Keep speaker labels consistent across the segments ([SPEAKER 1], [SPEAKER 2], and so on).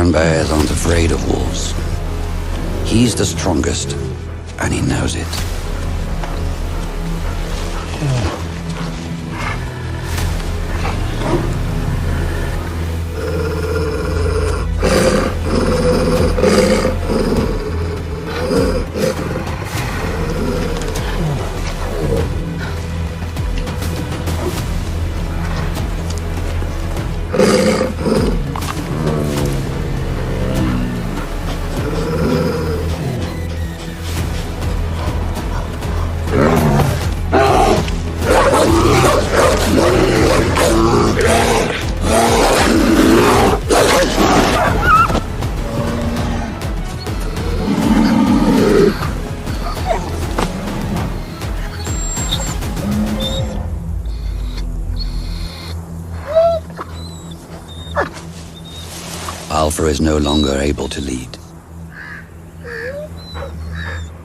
[SPEAKER 1] brown bears aren't afraid of wolves. He's the strongest, and he knows it. Alpha is no longer able to lead.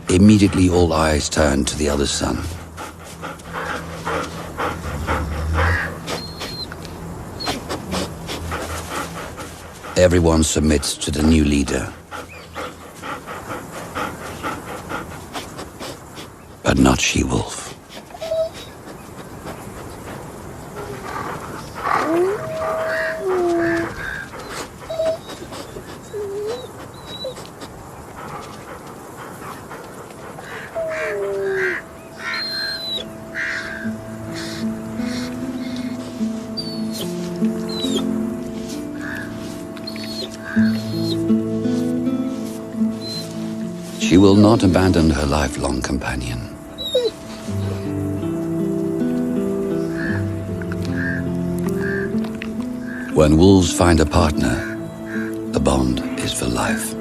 [SPEAKER 1] Immediately all eyes turn to the other son. Everyone submits to the new leader. But not She-Wolf. She will not abandon her lifelong companion. When wolves find a partner, the bond is for life.